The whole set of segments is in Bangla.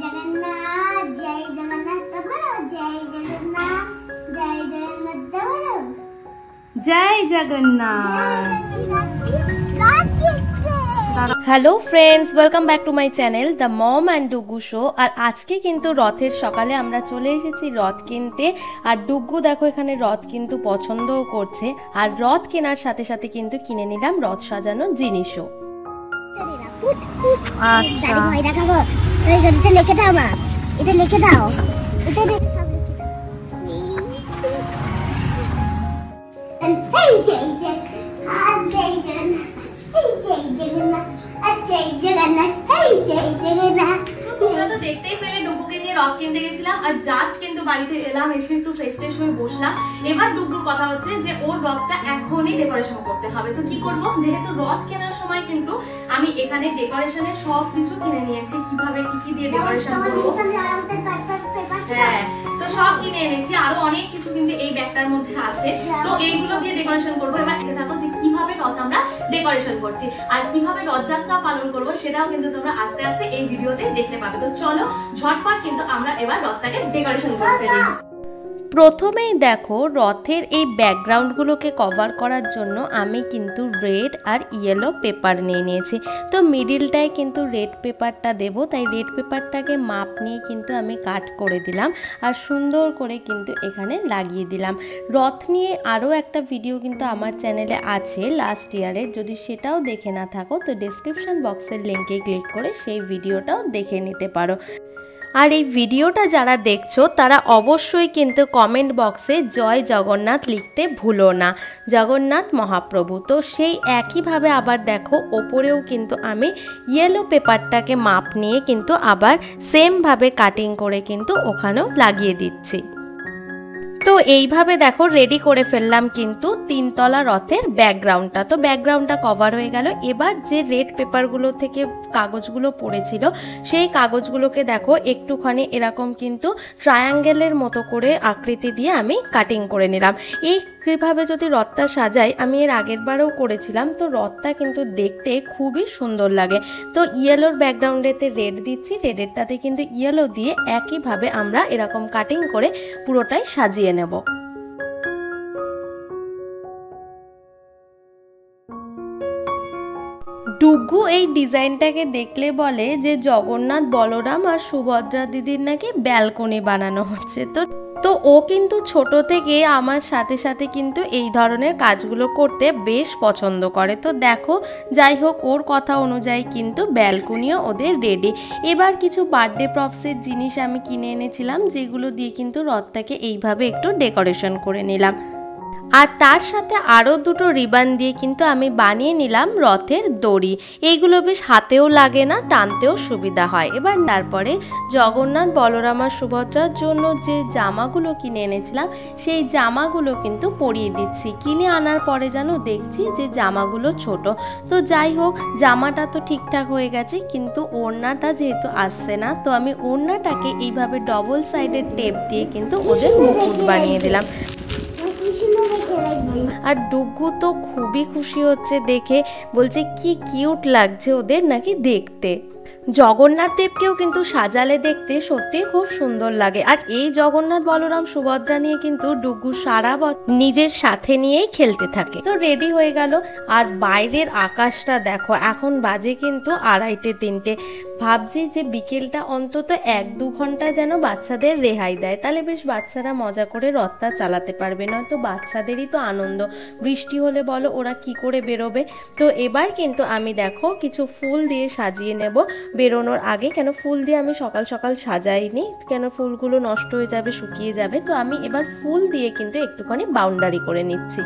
জগন্নাথ জয় জগন্নাথ বলো জয় জগন্নাথ জয় জগন্নাথ বলো জয় Jagannath. Hello friends, welcome back to my channel the mom and Dugu show. আর আজকে কিন্তু রথের সকালে আমরা চলে এসেছি রথ কিনতে। আর ডুগু দেখো এখানে রথ কিন্তু পছন্দও করছে। আর রথ কেনার সাথে সাথে কিন্তু কিনে নিলাম রথ সাজানোর জিনিসও। আচ্ছা ভয় দেখাবো, এটা লিখে দাও মা, এটা লিখে দাও, এটা লিখে সব লিখে দাও। এই জয় জগন্নাথ জয় জগন্নাথ এই জয় জগন্নাথ জয় জগন্নাথ এই জয় জগন্নাথ। তোমরা তো দেখতেই পেলে ডুগুকে নিয়ে রথ কিনতে গেছিলাম আর জাস্ট কিন্তু বাড়িতে এলাম, এসে একটু ফ্রেশ হয়ে বসলাম। এবার ডুগুর কথা হচ্ছে যে ওর রথটা এখনই ডেকোরেশন করতে হবে। তো কি করব, যেহেতু রথ কেনার সময় কিন্তু আমি এখানে ডেকোরেশনের সব কিছু কিনে নিয়েছি, কিভাবে কি দিয়ে ডেকোরেশন করব। হ্যাঁ, তো সব কিনে এনেছি, আরো অনেক কিছু কিন্তু এই ব্যাগটার মধ্যে আছে। তো এইগুলো দিয়ে ডেকোরেশন করব। এবার দেখতে থাকো যে কিভাবে রথ আমরা ডেকোরেশন করছি আর কিভাবে রথযাত্রা পালন করব, সেটাও কিন্তু তোমরা আস্তে আস্তে এই ভিডিওতে দেখতে পাবে। তো চলো ঝটপট কিন্তু আমরা এবার রথটাকে ডেকোরেশন করে ফেলি। প্রথমেই দেখো রথের এই ব্যাকগ্রাউন্ডগুলোকে কভার করার জন্য আমি কিন্তু রেড আর ইয়েলো পেপার নিয়ে নিয়েছি। তো মিডিলটায় কিন্তু রেড পেপারটা দেব, তাই রেড পেপারটাকে মাপ নিয়ে কিন্তু আমি কাট করে দিলাম আর সুন্দর করে কিন্তু এখানে লাগিয়ে দিলাম। রথ নিয়ে আরও একটা ভিডিও কিন্তু আমার চ্যানেলে আছে লাস্ট ইয়ারের, যদি সেটাও দেখে না থাকো তো ডেসক্রিপশন বক্সের লিঙ্কে ক্লিক করে সেই ভিডিওটাও দেখে নিতে পারো। আর এই ভিডিওটা যারা দেখছো তারা অবশ্যই কিন্তু কমেন্ট বক্সে জয় জগন্নাথ লিখতে ভুলো না, জগন্নাথ মহাপ্রভু। তো সেই একইভাবে আবার দেখো ওপরেও কিন্তু আমি ইয়েলো পেপারটাকে মাপ নিয়ে কিন্তু আবার সেমভাবে কাটিং করে কিন্তু ওখানেও লাগিয়ে দিচ্ছি। তো এইভাবে দেখো রেডি করে ফেললাম কিন্তু তিনতলা রথের ব্যাকগ্রাউন্ডটা। তো ব্যাকগ্রাউন্ডটা কভার হয়ে গেল। এবার যে রেড পেপারগুলো থেকে কাগজগুলো পড়েছিল সেই কাগজগুলোকে দেখো একটুখানি এরকম কিন্তু ট্রায়াঙ্গেলের মতো করে আকৃতি দিয়ে আমি কাটিং করে নিলাম। এইভাবে যদি রথটা সাজাই, আমি এর আগের বারেও করেছিলাম, তো রথটা কিন্তু দেখতে খুবই সুন্দর লাগে। তো ইয়েলোর ব্যাকগ্রাউন্ডেতে রেড দিচ্ছি, রেডেরটাতে কিন্তু ইয়েলো দিয়ে একইভাবে আমরা এরকম কাটিং করে পুরোটাই সাজিয়ে নেব। ডুগু এই ডিজাইনটাকে দেখলে বলে যে জগন্নাথ, বলরাম আর সুভদ্রা দিদির নাকি ব্যালকনি বানানো হচ্ছে। তো ও কিন্তু ছোট থেকে আমার সাথে সাথে কিন্তু এই ধরনের কাজগুলো করতে বেশ পছন্দ করে। তো দেখো যাই হোক, ওর কথা অনুযায়ী কিন্তু ব্যালকনিও ওদের রেডি। এবার কিছু বার্থডে প্রপসের জিনিস আমি কিনে এনেছিলাম, যেগুলো দিয়ে কিন্তু রথটাকে এইভাবে একটু ডেকোরেশন করে নিলাম। আর তার সাথে আরও দুটো রিবান দিয়ে কিন্তু আমি বানিয়ে নিলাম রথের দড়ি। এইগুলো বেশ হাতেও লাগে না, টানতেও সুবিধা হয়। এবার তারপরে জগন্নাথ, বলরাম আর সুভদ্রার জন্য যে জামাগুলো কিনে এনেছিলাম সেই জামাগুলো কিন্তু পরিয়ে দিচ্ছি। কিনে আনার পরে যেন দেখছি যে জামাগুলো ছোট। তো যাই হোক, জামাটা তো ঠিকঠাক হয়ে গেছে, কিন্তু ওড়নাটা যেহেতু আসছে না, তো আমি ওড়নাটাকে এইভাবে ডবল সাইডের টেপ দিয়ে কিন্তু ওদের মুকুট বানিয়ে দিলাম। আর ডুগু তো খুবই খুশি হচ্ছে দেখে, বলছে কি কিউট লাগছে ওদের নাকি দেখতে। জগন্নাথ দেবকেও কিন্তু সাজালে দেখতে সত্যি খুব সুন্দর লাগে। আর এই জগন্নাথ, বলরাম, সুভদ্রা নিয়ে কিন্তু ডুগু সারা নিজের সাথে নিয়েই খেলতে থাকে। তো রেডি হয়ে গেল। আর বাইরের আকাশটা দেখো, এখন বাজে কিন্তু 2:30-3টে। ভাবছি যে বিকেলটা অন্তত 1-2 ঘন্টা যেন বাচ্চাদের রেহাই দেয়, তাহলে বেশ বাচ্চারা মজা করে রথটা চালাতে পারবে। নয়তো বাচ্চাদেরই তো আনন্দ, বৃষ্টি হলে বলো ওরা কি করে বেরোবে। তো এবার কিন্তু আমি দেখো কিছু ফুল দিয়ে সাজিয়ে নেব বেরোনোর আগে। কেন ফুল দিয়ে আমি সকাল সকাল সাজাইনি, কেন ফুলগুলো নষ্ট হয়ে যাবে, শুকিয়ে যাবে। তো আমি এবার ফুল দিয়ে কিন্তু একটুখানি বাউন্ডারি করে নিচ্ছি।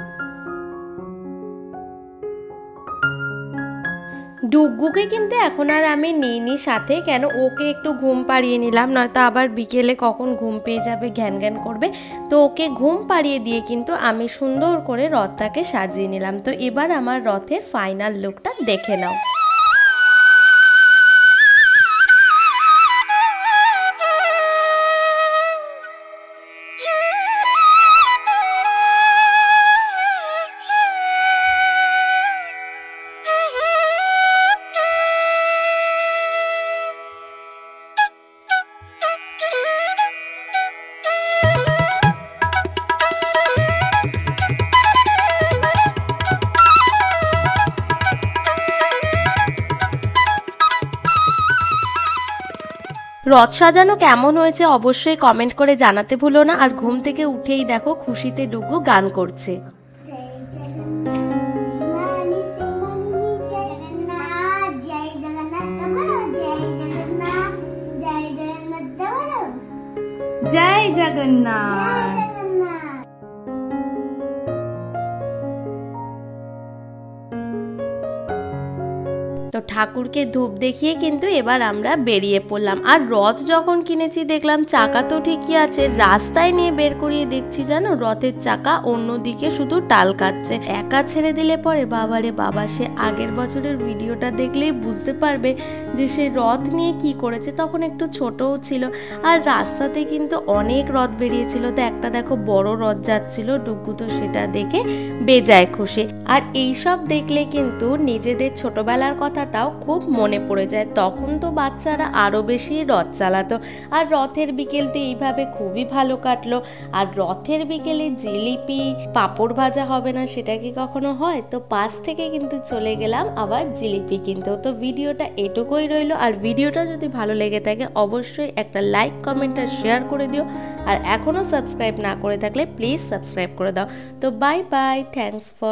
ডুগুকে কিন্তু এখন আর আমি নিইনি সাথে, কেন ওকে একটু ঘুম পাড়িয়ে নিলাম, নয়তো আবার বিকেলে কখন ঘুম পেয়ে যাবে, ঘ্যান ঘ্যান করবে। তো ওকে ঘুম পাড়িয়ে দিয়ে কিন্তু আমি সুন্দর করে রথটাকে সাজিয়ে নিলাম। তো এবার আমার রথের ফাইনাল লুকটা দেখে নাও। রথ সাজানো কেমন হয়েছে অবশ্যই কমেন্ট করে জানাতে ভুলো না। আর ঘুম থেকে উঠেই দেখো খুশিতে ডুগু গান করছে। জয় জগন্নাথ। তো ঠাকুরকে ধূপ দেখিয়ে কিন্তু এবার আমরা বেরিয়ে পড়লাম। আর রথ যখন কিনেছি দেখলাম চাকা তো ঠিকই আছে, রাস্তায় নিয়ে বের করিয়ে দেখছি জানো রথের চাকা অন্যদিকে শুধু টাল কাটছে। একা ছেড়ে দিলে পরে বাবারে বাবা, সে আগের বছরের ভিডিওটা দেখলেই বুঝতে পারবে যে সে রথ নিয়ে কি করেছে। তখন একটু ছোটও ছিল আর রাস্তাতে কিন্তু অনেক রথ বেরিয়েছিল। তো একটা দেখো বড় রথ যাচ্ছিল, ডুগু তো সেটা দেখে বেজায় খুশি। আর এইসব দেখলে কিন্তু নিজেদের ছোটবেলার কথাটাও খুব মনে পড়ে যায়। তখন তো বাচ্চারা আরো বেশি রথ চালাতো। আর রথের বিকেল তো এইভাবে খুবই ভালো কাটলো। আর রথের বিকেলে জিলিপি পাঁপড় ভাজা হবে না, সেটা কি কখনো হয়? তো পাশ থেকে কিন্তু চলে গেলাম আবার জিলিপি কিনতেও। তো ভিডিওটা এটুকুই রইলো। আর ভিডিওটা যদি ভালো লেগে থাকে অবশ্যই একটা লাইক কমেন্ট আর শেয়ার করে দিও। আর এখনো সাবস্ক্রাইব না করে থাকলে প্লিজ সাবস্ক্রাইব করে দাও। তো বাই বাই, থ্যাঙ্কস ফর